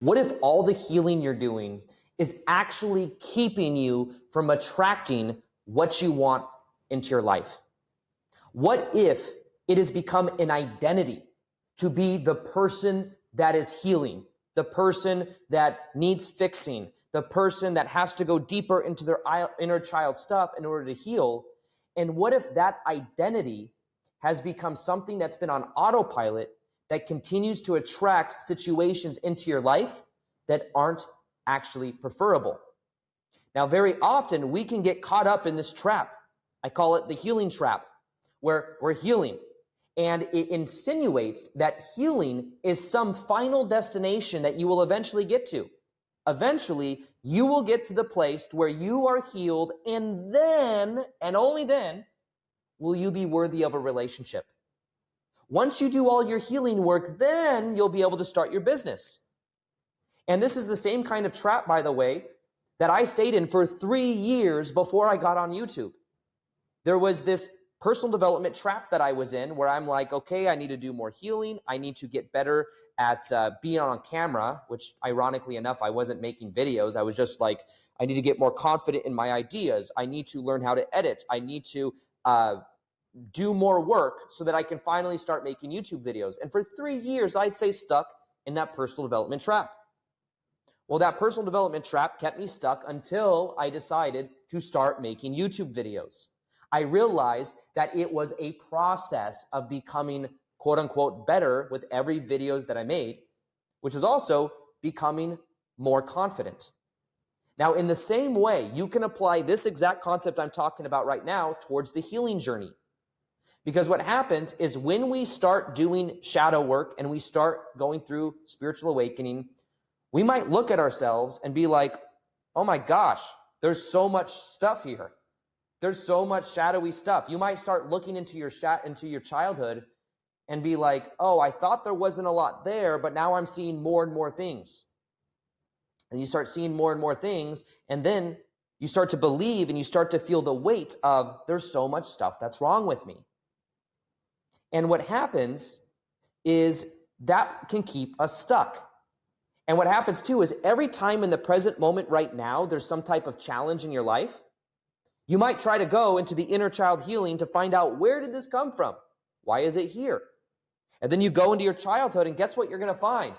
What if all the healing you're doing is actually keeping you from attracting what you want into your life? What if it has become an identity to be the person that is healing, the person that needs fixing, the person that has to go deeper into their inner child stuff in order to heal? And what if that identity has become something that's been on autopilot that continues to attract situations into your life that aren't actually preferable? Now, very often we can get caught up in this trap. I call it the healing trap, where we're healing. And it insinuates that healing is some final destination that you will eventually get to. Eventually, you will get to the place where you are healed, and then, and only then, will you be worthy of a relationship. Once you do all your healing work, then you'll be able to start your business. And this is the same kind of trap, by the way, that I stayed in for 3 years before I got on YouTube. There was this personal development trap that I was in where I'm like, okay, I need to do more healing. I need to get better at being on camera, which ironically enough, I wasn't making videos. I was just like, I need to get more confident in my ideas. I need to learn how to edit. I need to do more work so that I can finally start making YouTube videos. And for 3 years, I'd say stuck in that personal development trap. Well, that personal development trap kept me stuck until I decided to start making YouTube videos. I realized that it was a process of becoming quote unquote better with every videos that I made, which was also becoming more confident. Now, in the same way, you can apply this exact concept I'm talking about right now towards the healing journey. Because what happens is when we start doing shadow work and we start going through spiritual awakening, we might look at ourselves and be like, oh my gosh, there's so much stuff here. There's so much shadowy stuff. You might start looking into your childhood and be like, oh, I thought there wasn't a lot there, but now I'm seeing more and more things. And you start seeing more and more things, and then you start to believe and you start to feel the weight of there's so much stuff that's wrong with me. And what happens is that can keep us stuck. And what happens too is every time in the present moment right now, there's some type of challenge in your life, you might try to go into the inner child healing to find out, where did this come from? Why is it here? And then you go into your childhood, and guess what you're going to find?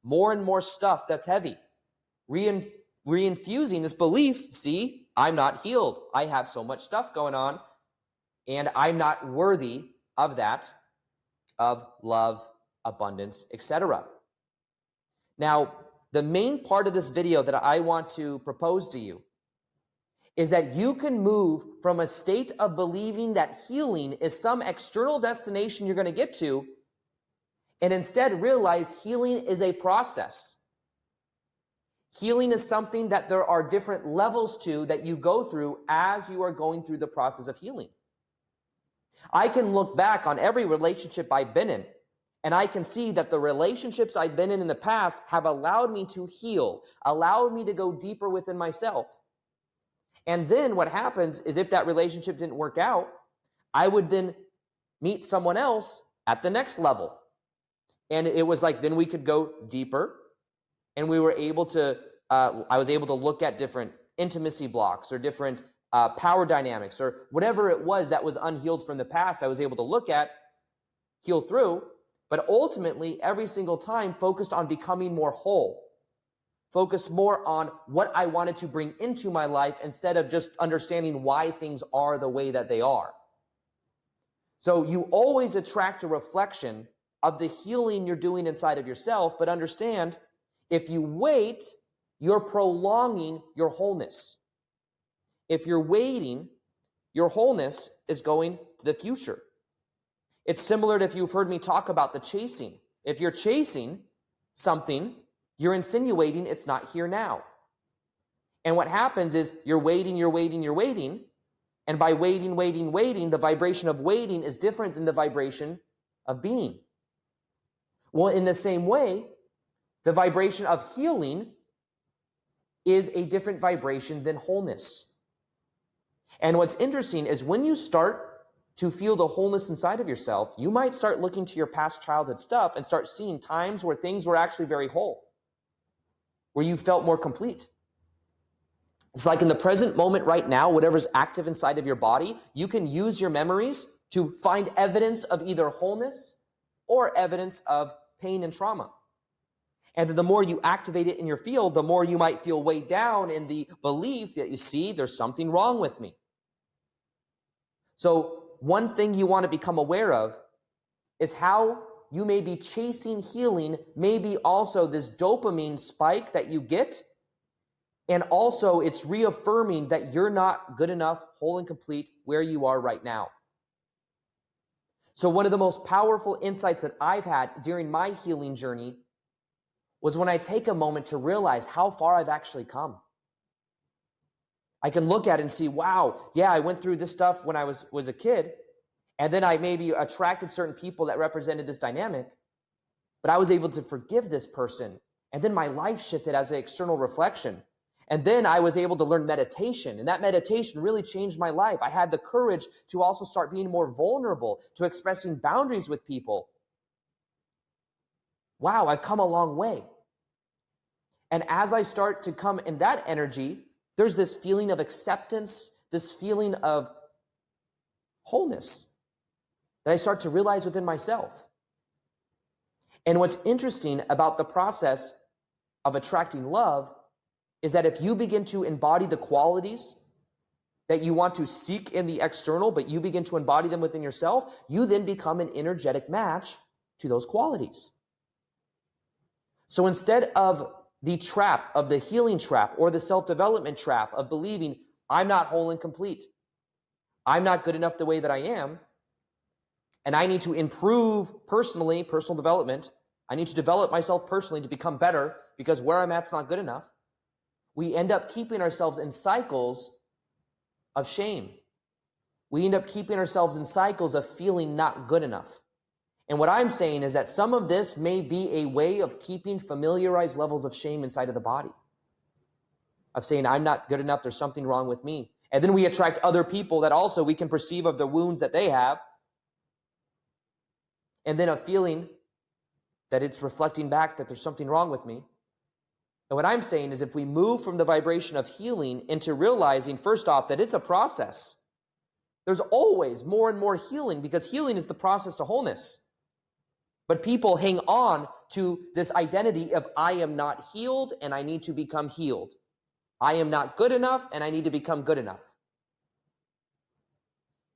More and more stuff that's heavy. Reinfusing this belief, see, I'm not healed. I have so much stuff going on, and I'm not worthy of that, of love, abundance, etc. Now, the main part of this video that I want to propose to you is that you can move from a state of believing that healing is some external destination you're going to get to, and instead realize healing is a process. Healing is something that there are different levels to that you go through as you are going through the process of healing. I can look back on every relationship I've been in, and I can see that the relationships I've been in the past have allowed me to heal, allowed me to go deeper within myself. And then what happens is if that relationship didn't work out, I would then meet someone else at the next level. And it was like, then we could go deeper, and we were able to, I was able to look at different intimacy blocks or different power dynamics or whatever it was that was unhealed from the past. I was able to look at, heal through, but ultimately every single time focused on becoming more whole. Focused more on what I wanted to bring into my life instead of just understanding why things are the way that they are. So you always attract a reflection of the healing you're doing inside of yourself, but understand, if you wait, you're prolonging your wholeness. If you're waiting, your wholeness is going to the future. It's similar to if you've heard me talk about the chasing. If you're chasing something, you're insinuating it's not here now. And what happens is you're waiting. And by waiting, the vibration of waiting is different than the vibration of being. Well, in the same way, the vibration of healing is a different vibration than wholeness. And what's interesting is when you start to feel the wholeness inside of yourself, you might start looking to your past childhood stuff and start seeing times where things were actually very whole. where you felt more complete. It's like in the present moment right now, whatever's active inside of your body, you can use your memories to find evidence of either wholeness or evidence of pain and trauma. And the more you activate it in your field, the more you might feel weighed down in the belief that you see there's something wrong with me. So one thing you want to become aware of is how you may be chasing healing, maybe also this dopamine spike that you get. And also it's reaffirming that you're not good enough, whole and complete where you are right now. So one of the most powerful insights that I've had during my healing journey was when I take a moment to realize how far I've actually come. I can look at it and see, wow, yeah, I went through this stuff when I was a kid, and then I maybe attracted certain people that represented this dynamic, but I was able to forgive this person, and then my life shifted as an external reflection. And then I was able to learn meditation, and that meditation really changed my life. I had the courage to also start being more vulnerable, to expressing boundaries with people. Wow, I've come a long way. And as I start to come in that energy, there's this feeling of acceptance, this feeling of wholeness that I start to realize within myself. And what's interesting about the process of attracting love is that if you begin to embody the qualities that you want to seek in the external, but you begin to embody them within yourself, you then become an energetic match to those qualities. So instead of the trap of the healing trap or the self-development trap of believing I'm not whole and complete, I'm not good enough the way that I am, and I need to improve personally, personal development, I need to develop myself personally to become better because where I'm at's not good enough, we end up keeping ourselves in cycles of shame. We end up keeping ourselves in cycles of feeling not good enough. And what I'm saying is that some of this may be a way of keeping familiarized levels of shame inside of the body. Of saying, I'm not good enough, there's something wrong with me. And then we attract other people that also we can perceive of the wounds that they have. And then a feeling that it's reflecting back that there's something wrong with me. And what I'm saying is if we move from the vibration of healing into realizing, first off, that it's a process. There's always more and more healing because healing is the process to wholeness. But people hang on to this identity of I am not healed and I need to become healed. I am not good enough and I need to become good enough.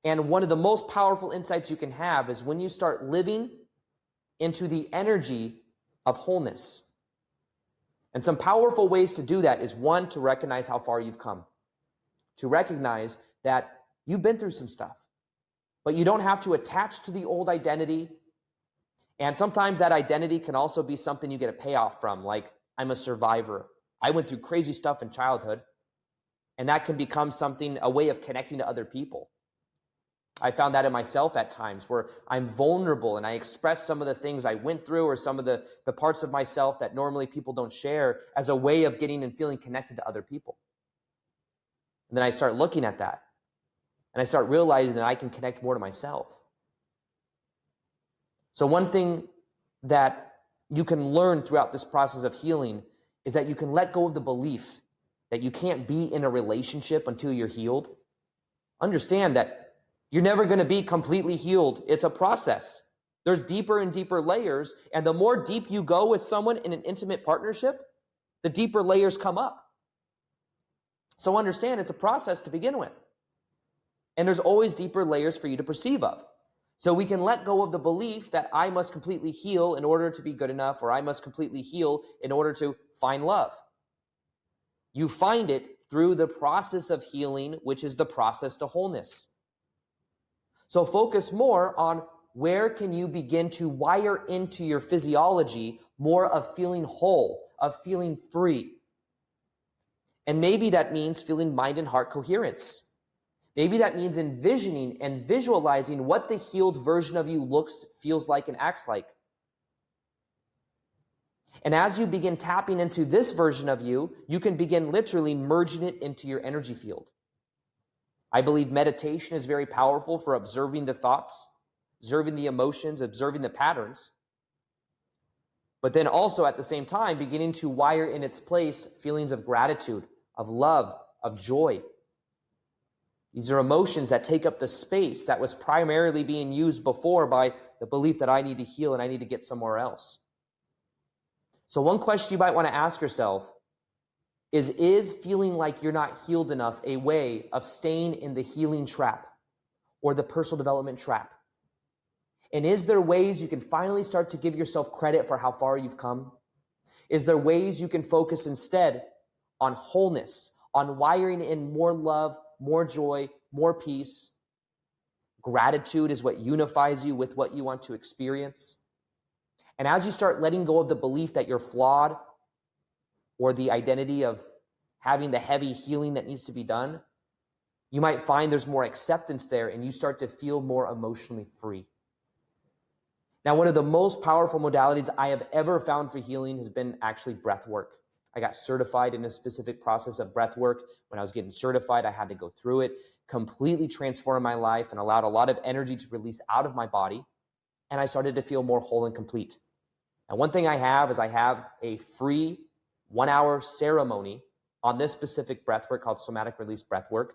And one of the most powerful insights you can have is when you start living into the energy of wholeness. And some powerful ways to do that is one, to recognize how far you've come. To recognize that you've been through some stuff, but you don't have to attach to the old identity. And sometimes that identity can also be something you get a payoff from, like I'm a survivor. I went through crazy stuff in childhood, and that can become something, a way of connecting to other people. I found that in myself at times where I'm vulnerable and I express some of the things I went through or some of the parts of myself that normally people don't share as a way of getting and feeling connected to other people. And then I start looking at that and I start realizing that I can connect more to myself. So one thing that you can learn throughout this process of healing is that you can let go of the belief that you can't be in a relationship until you're healed. Understand that you're never going to be completely healed. It's a process. There's deeper and deeper layers, and the more deep you go with someone in an intimate partnership, the deeper layers come up. So understand it's a process to begin with. And there's always deeper layers for you to perceive of. So we can let go of the belief that I must completely heal in order to be good enough, or I must completely heal in order to find love. You find it through the process of healing, which is the process to wholeness. So focus more on where can you begin to wire into your physiology more of feeling whole, of feeling free. And maybe that means feeling mind and heart coherence. Maybe that means envisioning and visualizing what the healed version of you looks, feels like, and acts like. And as you begin tapping into this version of you, you can begin literally merging it into your energy field. I believe meditation is very powerful for observing the thoughts, observing the emotions, observing the patterns. But then also at the same time, beginning to wire in its place feelings of gratitude, of love, of joy. These are emotions that take up the space that was primarily being used before by the belief that I need to heal and I need to get somewhere else. So one question you might want to ask yourself is feeling like you're not healed enough a way of staying in the healing trap or the personal development trap? And is there ways you can finally start to give yourself credit for how far you've come? Is there ways you can focus instead on wholeness, on wiring in more love, more joy, more peace? Gratitude is what unifies you with what you want to experience. And as you start letting go of the belief that you're flawed or the identity of having the heavy healing that needs to be done, you might find there's more acceptance there and you start to feel more emotionally free. Now, one of the most powerful modalities I have ever found for healing has been actually breath work. I got certified in a specific process of breath work. When I was getting certified, I had to go through it, completely transformed my life and allowed a lot of energy to release out of my body. And I started to feel more whole and complete. And one thing I have is I have a free 1-hour ceremony on this specific breathwork called somatic release breathwork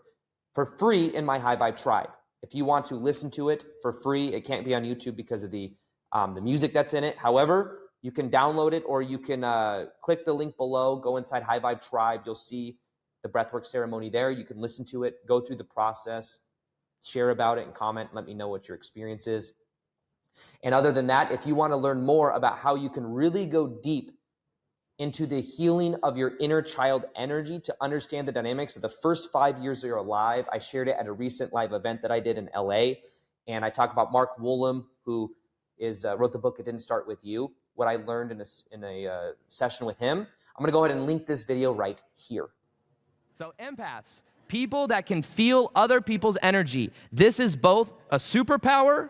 for free in my High Vibe tribe. If you want to listen to it for free, it can't be on YouTube because of the music that's in it. However, you can download it or you can click the link below, go inside High Vibe tribe. You'll see the breathwork ceremony there. You can listen to it, go through the process, share about it and comment. Let me know what your experience is. And other than that, if you want to learn more about how you can really go deep into the healing of your inner child energy to understand the dynamics of the first 5 years of your life, I shared it at a recent live event that I did in LA. And I talk about Mark Woolham, who wrote the book, It Didn't Start With You, what I learned in a session with him. I'm going to go ahead and link this video right here. So empaths, people that can feel other people's energy. This is both a superpower